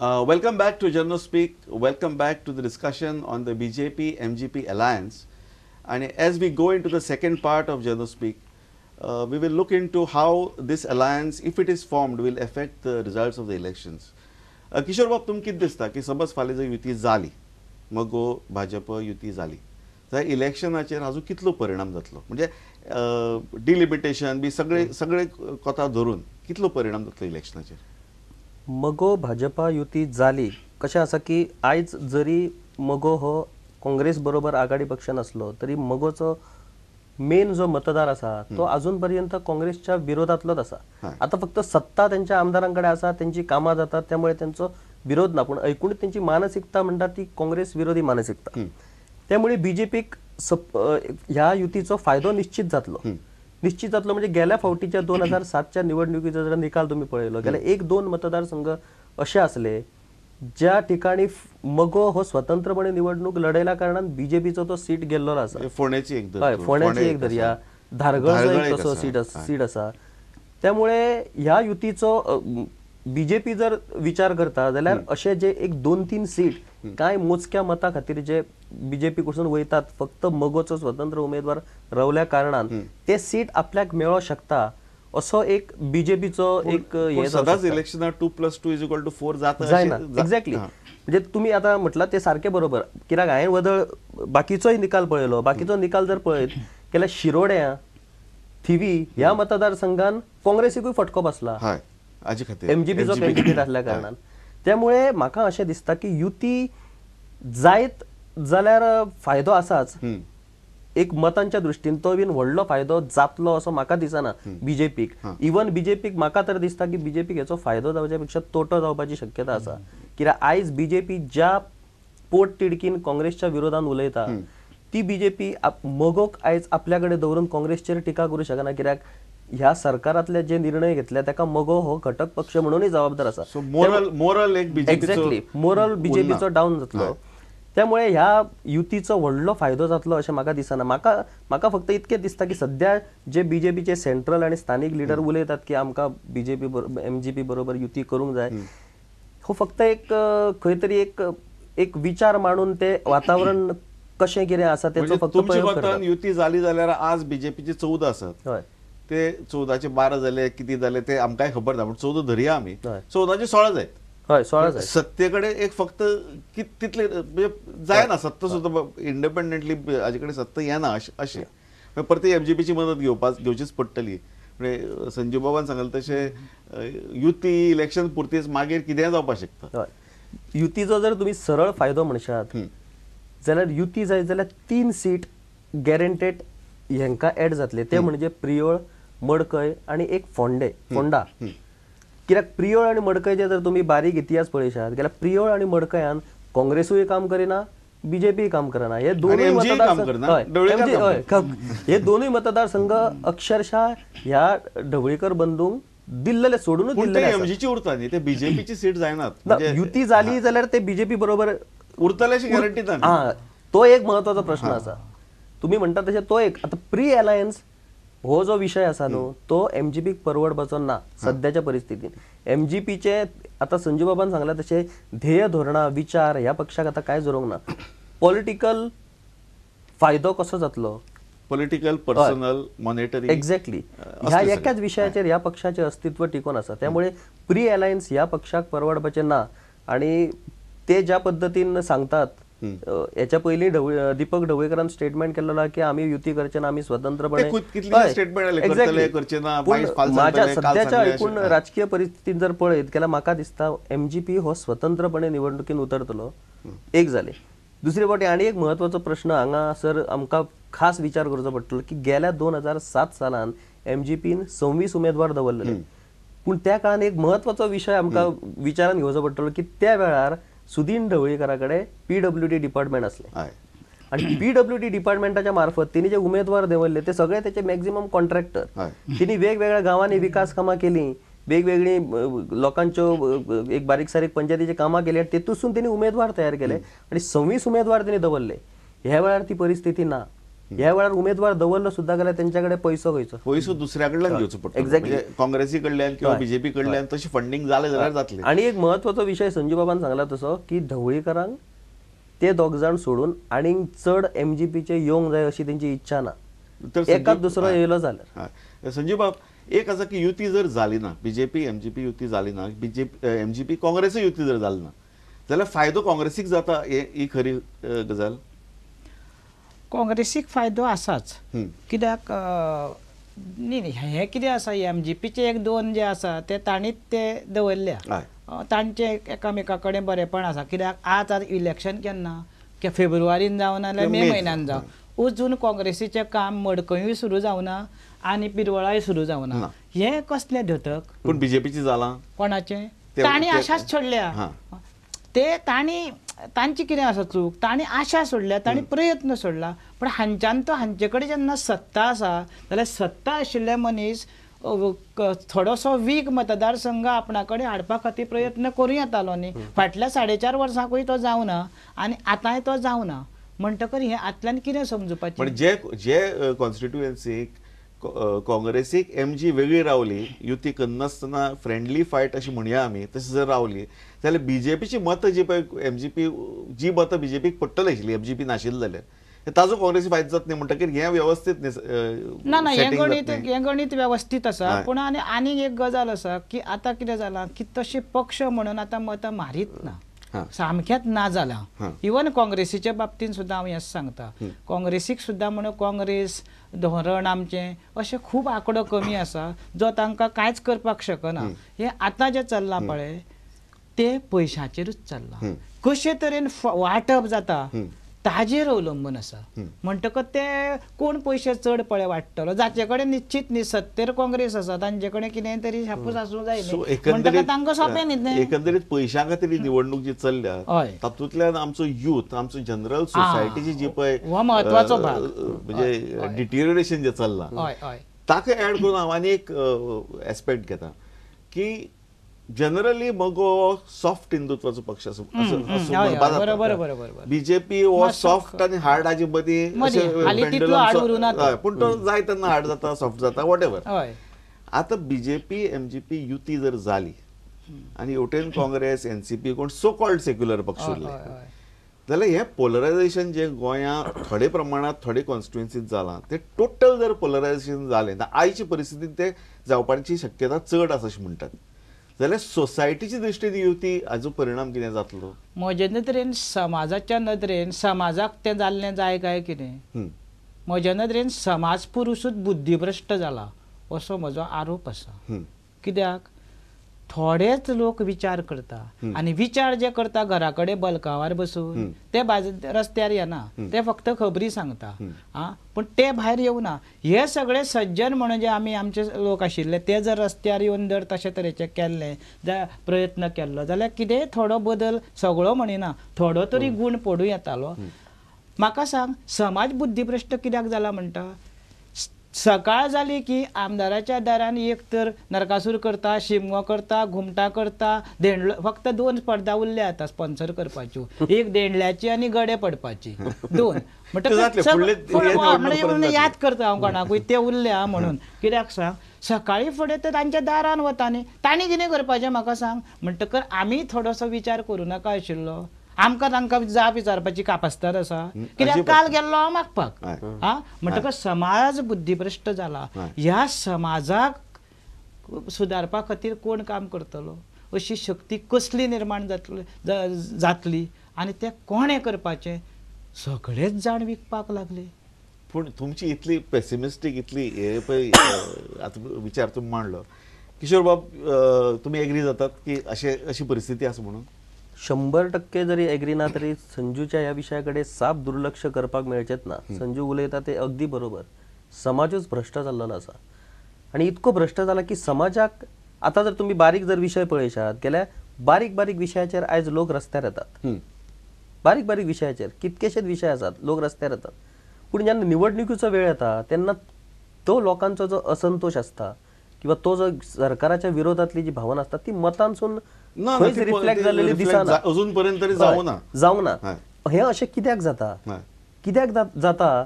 Welcome back to Journo Speak. Welcome back to the discussion on the BJP MGP alliance. And as we go into the second part of Journo Speak, we will look into how this alliance, if it is formed, will affect the results of the elections. Kishore Bab, तुम कित दिसता की समज फाल्यां जर युती जाली, मगो भाजप युती जाली, तर इलेक्शनाचेर हाजो कितलो परिणाम जातलो? म्हणजे डिलिमिटेशन बी सगळे कोता धरून कितलो परिणाम जातलो इलेक्शनाचेर? मगो भाजपा युती जाली कशें आसा की आयज जरी मगो हो काँग्रेस बरोबर आघाडी पक्ष नसलो तरी मगोचो मेन जो मतदार आसा तो अजूनपर्यंत काँग्रेसच्या विरोधातलोच आसा. आता फक्त सत्ता त्यांच्या आमदारांकडे आसा, त्यांची कामां जातात, त्यामुळे त्यांचो विरोध ना, पण एकूणच त्यांची मानसिकता म्हणटा ती काँग्रेस विरोधी मानसिकता. त्यामुळे बीजेपीक ह्या युतीचो फायदो निश्चित जातलो. म्हणजे गेल्या फावटीच्या 2007च्या निवडणुकीचा जर निकाल तुम्ही पळयलो, गेल्या 1-2 मतदारसंघ असे असले ज्या ठिकाणी मगो हो स्वतंत्रपणे निवडणूक लढयल्या कारणान बीजेपीचो तो सीट गेल्लो आसा. फोंडेची एक दर्या, धारगळचो एक तसो सीट आसा. त्यामुळे ह्या युतीचो बीजेपी जर विचार करता जाल्यार असे जे एक 2-3 सीट काय मोजक्या मता खातीर जे बीजेपी कडसून वयतात, फक्त मगोचो स्वतंत्र उमेदवार रावल्या कारणान ते सीट आपल्याक मेळो शकता असो एक बीजेपीचो एक हे सदांच इलेक्शनात 2+2 = 4 जायना. एक्झॅक्टली. म्हणजे तुम्ही आता म्हटलं ते सारखे बरोबर, कित्याक हांवें वदळ बाकीचोय निकाल पळयलो. बाकीचो निकाल जर पळयत जाल्यार शिरोड्या, थिवी ह्या मतदारसंघान काँग्रेसीकूय फटको बसला एमजीपीचो कॅन्डिडेट असल्या कारणान. त्यामुळे म्हाका अशें दिसता की युती जायत जाल्यार फायदो आसाच. एक मतांच्या दृष्टीन तो बीन व्हडलो फायदो जातलो असो म्हाका दिसना बीजेपीक. इवन बीजेपीक म्हाका तर दिसता की बीजेपीक हेचो फायदो जावच्या पेक्षा तोटो जावपाची शक्यता आसा. कित्याक आयज बीजेपी ज्या पोट तिडकीन काँग्रेसच्या विरोधान उलयता ती बीजेपी मगोक आयज आपल्याकडे दवरून काँग्रेसचेर टिका करू शकना. कित्याक ह्या सरकारातले जे निर्णय घेतले ताका मगो हो घटक पक्ष म्हणूनय जबाबदार आसा. मोरल एक्झॅक्टली मोरल बीजेपीचो डाऊन जातलो. त्यामुळे ह्या युतीचो व्हडलो फायदो जातलो अशें म्हाका दिसना. म्हाका फक्त इतकें दिसता की सध्या जे बीजेपीचे सेंट्रल आणि स्थानिक लिडर उलयतात की आमकां बीजेपी एमजीपी बरोबर युती करूंक जाय, हो फक्त एक खंय तरी एक विचार मांडून ते वातावरण कशें कितें आसा तेचो फक्त प्रयोग करतात. युती जाली जाल्यार आज बीजेपीचे 14 आसात, ते 14चे 12 जाले किती जाले ते आमकांय खबर ना, पण 14 धरया आमी, 14चे 16 जायत. 16 जाय. सत्तेकडे एक फक्त तितले जायना, सत्ता सुद्धा इंडिपेंडंटली हाजे कडेन सत्ता येना अशें. परत एमजीपीची मदत घेवचीच पडटली. म्हणजे संजीव बाबान सांगले तशें युती इलेक्शन पुरतीच मागीर कितेंय जावपाक शकता. युतीचो जर तुम्ही सरळ फायदो म्हणशात जाल्यार युती जाय जाल्यार 3 सीट गॅरंटेड हेंका ऍड जातले. ते म्हणजे प्रियोळ, मडकय आणि एक फोंडा. कित्याक प्रियोळ आणि मडकयचे जर तुम्ही बारीक इतिहास पळयशात जाल्यार प्रियोळ आणि मडकयान काँग्रेसूय काम करिना, बीजेपी काम करना. हे दोनूय मतदारसंघ अक्षरशः ह्या ढवळीकर बंधूंक दिल्लेले सोडूनच दिल्लेले एमजीची उरता न्ही, ते बीजेपीची सीट जायनात. युती जाली जाल्यार ते बीजेपी बरोबर उरतले अशी गॅरंटी ना. तो एक महत्वाचा प्रश्न आसा. तुम्ही म्हणता तशें तो एक आता प्री अलायन्स हो जो विषय आसा न्हू तो एमजीपीक परवडपाचो ना सध्याच्या परिस्थितीत. एमजीपीचे आता संजीव बाबान सांगला तशें ध्येय धोरणा विचार ह्या पक्षाक आता काय जोरूंक ना. पॉलिटिकल फायदो कसो जातलो, पॉलिटिकल, पर्सनल, मॉनिटरी. एक्झॅक्टली. ह्या एकाच विशयाचेर ह्या पक्षाचे अस्तित्व टिकून आसा. त्यामुळे प्री अलायन्स ह्या पक्षाक परवडपाचे ना. आणि ते ज्या पद्धतीन सांगतात, याच्या पयलीं दीपक ढवळीकरान स्टेटमेंट केलेला की आम्ही युती करचे ना, आम्ही स्वतंत्रपणे. माझ्या सध्याच्या एकूण राजकीय परिस्थितीत जर पळयत जाल्यार म्हाका दिसता एमजीपी हो स्वतंत्रपणे निवडणुकीत उतरतलो. एक जाले. दुसरे फावटी आनी एक महत्वाचो प्रश्न हांगासर आमकां खास विचार करचो पडटलो की गेल्या 2007 सालान एमजीपीन 26 उमेदवार दवरलेले. पूण त्या काळान एक महत्वाचो विषय आमकां विचारान घेवचो पडटलो की त्या वेळार सुदीन ढवळीकराकडे पीडब्ल्यूडी डिपार्टमेंट असले. आणि पीडब्ल्यूडी डिपार्टमेंटाच्या मार्फत तिने जे उमेदवार देवल्ले ते सगळे त्याचे मॅक्झिमम कॉन्ट्रॅक्टर. तिने वेगवेगळ्या गावांनी विकास कामां केली, वेगवेगळी लोकांच्यो एक बारीक सारीक पंचायतीची कामां केली आणि तेतूसून तिने उमेदवार तयार केले आणि 26 उमेदवार तिने दवरले. ह्या वेळार ती परिस्थिती ना. ह्या वेळार उमेदवार दवरलो सुद्धा जाल्यार त्यांच्याकडे पैसो खंयचो पयसो दुसऱ्या कडल्यान घेवचो पडटलो Exactly. म्हणजे काँग्रेसी कडल्यान किंवा बीजेपी कडल्यान तशी फंडिंग जाले जाल्यार जातले आणि एक महत्वाचो विषय संजू बाबान सांगला तसो की ढवळीकरांक ते दोग जाण सोडून आनीक चड एमजीपीचे येवंक जाय अशी त्यांची इच्छा ना तर एकाच दुसरो येयलो जाल्यार हय. संजीव बाब एक आसा की युती जर जाली ना बीजेपी एमजीपी युती जाली ना एमजीपी काँग्रेस युती जर जाली ना जाल्यार फायदो काँग्रेसीक जाता ही खरी गजाल काँग्रेसीक फायदो आसाच हं. कित्याक न्ही हे कितें आसा एमजीपीचे एक दोन जे आसा ते ताणीच ते दवरल्या हय. तांचे एकामेका कडेन बरेपण आसा कित्याक आज इलेक्शन केन्ना की फेब्रुवारीन जावं नाल्यार मे म्हयन्यान जावं अजून काँग्रेसीचें काम मडकयूय सुरू जावना आनी पिरवळाय सुरू जावना हे कसले धतक पूण बीजेपीची जाला कोणाचे ताणी आशाच सोडल्या हां. ते तांची कितें आसा चूक ताणी आशा सोडल्या ताणी प्रयत्न सोडला पण हांच्यान तो हांचे कडेन जेन्ना सत्ता आसा जाल्यार सत्ता आशिल्ले मनीस थोडोसो वीक मतदारसंघ आपणा कडेन हाडपा खातीर प्रयत्न करूं येतालो न्ही फाटल्या 4.5 वर्सांकूय तो जावना आनी आतांय तो जावना म्हणटकर हे आतल्यान कितें समजुपाचें पण जे कॉन्स्टिट्युएन्सीक काँग्रेसीक एमजी वेगळी रावली युती करनासतना फ्रेंडली फायट अशी म्हणया आमी तशी जर रावली जाल्यार बीजेपीची मतं जी पळय एमजीपी जी मतं बीजेपीक पडटली आशिल्ली एमजीपी नाशिल्ली जाल्यार ताजो काँग्रेसी फायदो जाता न्ही म्हणटकीर हें व्यवस्थीत ना हे गणित व्यवस्थीत आसा पूण आनी एक गजाल आसा की आतां कितें जालां की तशे पक्ष म्हणून आतां मतां मारीत ना सामकेंच ना जालां इवन काँग्रेसीच्या बाबतींत सुद्दां हांव हेंच सांगता काँग्रेसीक सुद्दां म्हणून काँग्रेस धोरण आमचें अशें खूब आंकडो कमी आसा जो तांकां कांयच करपाक शकना हे आतां जें चल्लां पळय ते पयशांचेरूच चल्लां कशे तरेन वांटप जाता ताजेर अवलंबून आसा म्हणटकच ते कोण पयशे चड पळय वाडटलो जाचे कडेन निश्चित न्ही 70 काँग्रेस आसा तांचे कडेन कितें तरी शापूस आसूं जाय म्हणटकच तांकां सोंपें न्ही तें एकंदरीत पयशां खातीर ही निवडणूक जी चल्ल्या तातूंतल्यान आमचो यूथ आमचो जनरल सोसायटीची जी पळय हो महत्वाचो भाग म्हणजे डिटिरियोरेशन जें चल्लां ताका एड करून हांव आनी एक एस्पेक्ट घेता की जनरली मगो सॉफ्ट हिंदुत्वाचो पक्ष असो बीजेपी हो सॉफ्ट आनी हार्ड हाजे मदीं पूण तो जाय तेन्ना हार्ड जाता सॉफ्ट जाता वॉटेवर आतां बीजेपी एमजीपी युती जर जाली आनी हेवटेन काँग्रेस एनसीपी कोण सो कॉल्ड सेक्युलर पक्ष उरले जाल्यार हें पोलरायझेशन जें गोंयांत थोडे प्रमाणांत थोडे कॉन्स्टिट्युएन्सींत जालां तें टोटल जर पोलरायझेशन जालें आयचे परिस्थितींत तें जावपाची शक्यता चड आसा अशें म्हणटात जाल्यार सोसायटीची दृश्टीन युती हाजो परिणाम कितें जातलो म्हजे नदरेन समाजाच्या नदरेन समाजाक तें जाल्लें जाय काय कितें म्हज्या नदरेन समाज पुरुशूच बुद्धीभ्रश्ट जाला असो म्हजो आरोप आसा कित्याक थोडेच लोक विचार करता आनी विचार जे करता घरा कडेन बलकावार बसून ते रस्त्यार येना ते फक्त खबरी सांगता पण ते भायर येवना हे सगळे सज्जन म्हणून जे आमी आमचे लोक आशिल्ले ते जर रस्त्यार येवन जर तशे तरेचे केल्ले प्रयत्न केल्लो जाल्यार कितेंय थोडो बदल सगळो म्हणिना थोडो तरी गूण पडूं येतालो म्हाका सांग समाज बुद्धीभ्रश्ट कित्याक जाला म्हणटा सकाळ जाली की आमदाराच्या दारान एक तर नरकासूर करता शिमगो करता घुमटा करता फक्त 2 स्पर्धा उरल्या आता स्पॉन्सर करपाच्यो एक देंडल्याची आनी गडे पडपाची 2 म्हणजे याद करता हांव कोणाकूय ते उरल्या म्हणून कित्याक सांग सकाळी फुडें ते तांच्या दारान वता न्ही तांणी कितें करपाचें म्हाका सांग म्हणटकर आमी थोडोसो विचार करूं नाका आशिल्लो आमकां तांकां जाप विचारपाची कापास्तार आसा कित्याक काल गेल्लो हांव मागपाक म्हणटकर समाज बुद्धीभ्रश्ट जाला ह्या समाजाक सुदारपा खातीर कोण काम करतलो अशी शक्ती कसली निर्माण जातली आनी तें कोणें करपाचें सगळेच जाण विकपाक लागले पूण तुमची इतली पेसिमिस्टीक इतली हे पळय आतां विचार तुमी मांडलो किशोर बाब तुमी एग्री जातात की अशी परिस्थिती आसा म्हणून 100% जरी एग्री ना तरी संजूच्या या विषयाकडे साफ दुर्लक्ष करपाक मेळचेत ना संजू उलयता ते अगदी बरोबर समाजच भ्रष्ट जाल्लो आसा आणि इतको भ्रष्ट जाला की समाजाक आता जर तुम्ही बारीक जर विषय पळयशात गेल्यार बारीक बारीक विषयाचेर आयज लोक रस्त्यार येतात बारीक बारीक विषयाचेर कितकेशेच विषय आसात लोक रस्त्यार येतात पूण जेन्ना निवडणुकीचो वेळ येता तेन्ना तो लोकांचो जो असंतोष असता किंवा तो जो सरकाराच्या विरोधातली जी भावना असता ती मतांसून रिफ्लेक्ट झालेली दिसना अजूनपर्यंत तरी जावना हे अशें कित्याक जाता कित्याक जाता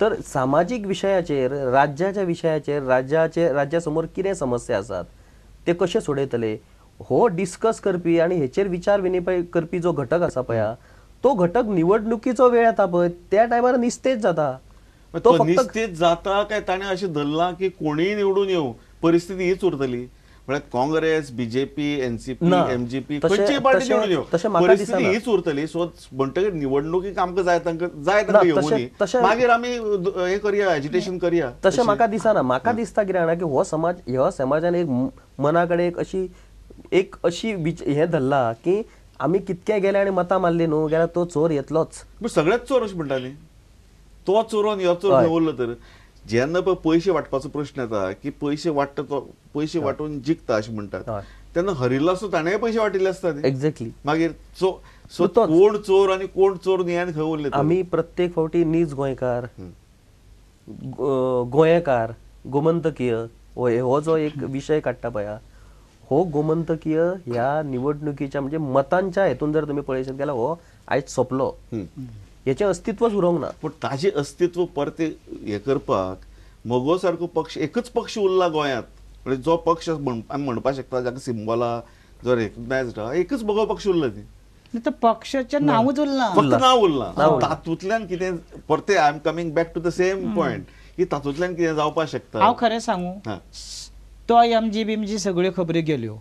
तर सामाजिक विशयाचेर राज्याच्या विशयाचेर राज्यासमोर कितें समस्या आसात ते कशे सोडयतले हो डिस्कस करपी आणि हेचेर विचार विनिमय करपी जो घटक आसा पळय तो घटक निवडणुकीचो वेळ येता पळय त्या टायमार निस्तेज जाता. तो निस्तेज जाता काय ताणें अशें धरलां की कोणीय निवडून येवं परिस्थिती हीच उरतली म्हळ्यार काँग्रेस बीजेपी एनसीपी एमजीपी खंयचीय पार्टी निवडून येवं परिस्थिती हीच उरतली. सो म्हणटकीर निवडणुकीक आमकां जाय तांकां येवनी मागीर आमी हे करया एजिटेशन करया तशें म्हाका दिसना. म्हाका दिसता कितें जाणा की हो समाज ह्या समाजान एक मना कडेन एक अशी हें धरला की आमी कितके गेले आनी मतां मारली न्हू जाल्यार तो चोर येतलोच. सगळेच चोर अशें म्हणटा न्ही तो चोरून ह्यो चोर उरलो तर जेन्ना पळय पयशे वांटपाचो प्रश्न येता की पयशे वांटता तो पयशे वांटून जिखता अशें म्हणटात तेन्ना हरिल्लो आसता ताणें पयशे वांटिल्ले आसता एक्झॅक्टली. मागीर सो कोण चोर आनी कोण चोर न्ही आनी खंय उरले आमी प्रत्येक फावटी नीज गोंयकार गोंयकार गोमंतकीय हो जो एक विशय काडटा पळय हो गोमंतकीय ह्या निवडणुकीच्या म्हणजे मतांच्या हेतून जर तुम्ही पळयशात जाल्यार हो आयज सोंपलो हेचें अस्तित्वच उरोंक ना. पूण ताजें अस्तित्व परते हे करपाक मोगो सारको पक्ष एकच पक्ष उरला गोंयांत म्हणजे जो पक्ष आमी म्हणपाक शकता जाका सिंबॉला जो रेकग्नायज्ड आहा एकच मोगो पक्ष उरला न्ही तर पक्षाचें नांवच उरलां फक्त नांव उरलां. तातूंतल्यान कितें परते I am coming back to the same point की तातूंतल्यान कितें जावपाक शकता. हांव खरें सांगू तो एमजी बिमजी सगळ्यो खबरी गेल्यो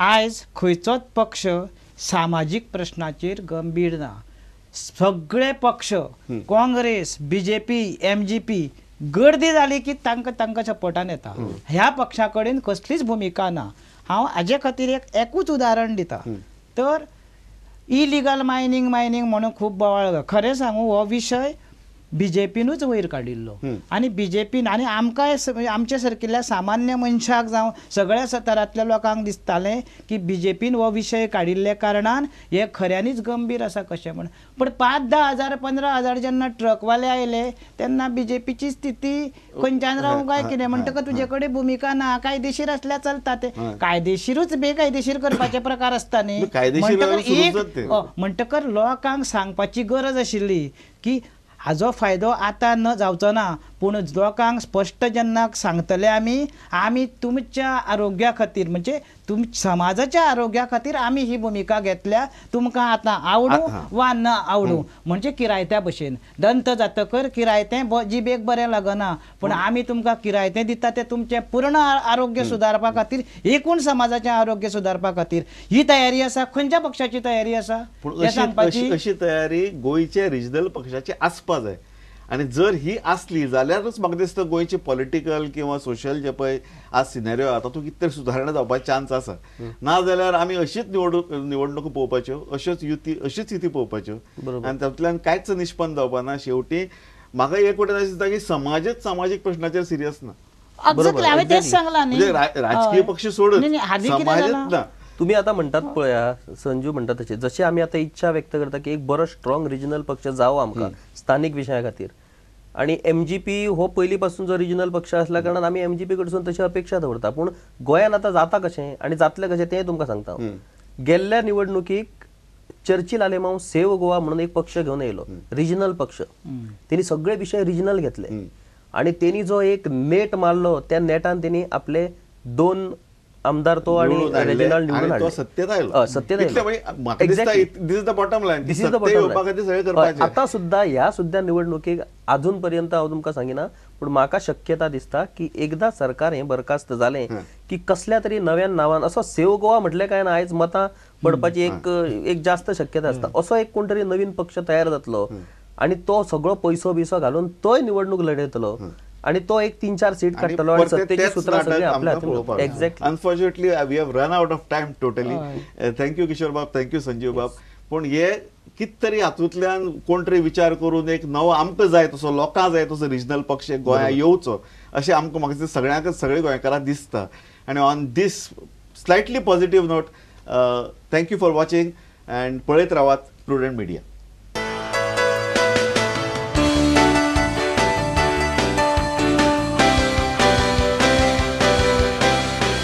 आयज खंयचोच पक्ष सामाजीक प्रश्नाचेर गंभीर ना. सगळे पक्ष काँग्रेस बीजेपी एमजीपी गर्दी जाली की तांकां सपोर्टान येता. ह्या पक्षा कडेन कसलीच भुमिका ना. हांव हाजे खातीर एकूच उदाहरण दिता तर इलिगल मायनींग म्हणून खूब बोवाळ खरें सांगू हो विशय बीजेपीनूच वयर काडिल्लो आनी बीजेपीन आनी आमकां आमचे सारकिल्ल्या सामान्य मनशाक जावं सगळ्या स्तरांतल्या लोकांक दिसतालें की बीजेपीन हो विशय काडिल्ल्या कारणान हे खऱ्यांनीच गंभीर आसा कशें म्हण. पण 5-10 हजार 15 हजार जेन्ना ट्रकवाले आयले तेन्ना बीजेपीची स्थिती खंयच्यान रावूं काय कितें म्हणटकच तुजे कडेन भुमिका ना कायदेशीर आसल्यार चलता ते कायदेशीरूच बेकायदेशीर करपाचे प्रकार आसता न्ही म्हणटकर लोकांक सांगपाची गरज आशिल्ली की हाजो फायदो आतां न जावचो ना पूण लोकांक स्पश्ट जेन्ना सांगतले आमी तुमच्या आरोग्या खातीर म्हणजे समाजाच्या आरोग्या खातीर आमी ही भुमिका घेतल्या तुमकां आतां आवडूं वा न आवडूं म्हणजे किरायत्या भशेन दंत जातकर किरायतें जिबेक बरें लागना पूण आमी तुमकां किरायतें दिता तें तुमचें पूर्ण आरोग्य सुदारपा खातीर एकूण समाजाचें आरोग्य सुदारपा खातीर ही तयारी आसा. खंयच्या पक्षाची तयारी आसा हें सांगपाची अशी तयारी गोंयच्या रिजनल पक्षाची आसपा जाय आनी जर ही आसली जाल्यारच म्हाका दिसता गोंयचे पॉलिटिकल किंवा सोशल जे पळय आज सिनेरियो आहा तातूंत कितें तरी सुदारणा जावपाचे चान्स आसा. ना जाल्यार आमी अशीच निवडणुको पळोवपाच्यो अशीच युती पळोवपाच्यो आनी तातूंतल्यान कांयच निष्पन्न जावपाना. शेवटी म्हाका एक वटेन अशें दिसता की समाजच सामाजीक प्रश्नाचेर सिरियस ना. म्हणजे राजकीय पक्ष सोडून समाजच ना. तुम्ही आता म्हणतात पळया संजू म्हणतात तशें जशें आमी आतां इच्छा व्यक्त करता की एक बरो स्ट्रॉंग रिजनल पक्ष जावो आमकां स्थानीक विशया खातीर आणि एमजीपी हो पयलीं पासून जो रिजनल पक्ष आसल्या कारणान आमी एमजीपी कडसून तशी अपेक्षा दवरता. पूण गोंयांत आतां जाता कशें आनी जातलें कशें तें तुमकां सांगता. गेल्ल्या निवडणुकीक चर्चिल आलेमांव सेव गोवा म्हणून एक पक्ष घेवन येयलो रिजनल पक्ष. तेणी सगळे विशय रिजनल घेतले आणि तेणी जो एक नेट मारलो त्या नेटान तेणी आपले 2 आमदार तो आणि रेजिनाल्ड निवडून हाडले. सत्तेत आता सुद्धा ह्या सुद्धा निवडणुकीक अजून पर्यंत हांव तुमकां सांगिना पूण म्हाका शक्यता दिसता की एकदा सरकार हे बरखास्त जालें की कसल्या तरी नव्या नांवान असो सेव गोवा म्हटलें काय ना आयज मतां पडपाची एक जास्त शक्यता आसता. असो एक कोण तरी नवीन पक्ष तयार जातलो आणि तो सगळो पयसो बिसो घालून तोय निवडणूक लढयतलो आणि तो एक 3-4 सीट काडटलो आणि सत्तेची सुत्रां सगळी आपल्या हातांत. Exactly. Unfortunately we have run out of time totally. Thank you Kishore बाब, थँक्यू संजीव बाब. पूण हे कित तरी हातूंतल्यान कोण तरी विचार करून एक नवो आमकां जाय तसो लोकांक जाय तसो रिजनल पक्ष गोंया येवचो अशें आमकां म्हाका सगळ्यांक सगळे गोंयकारांक दिसता. आनी on this slightly positive note thank you for watching and पळयत रावात प्रुडंट मिडिया.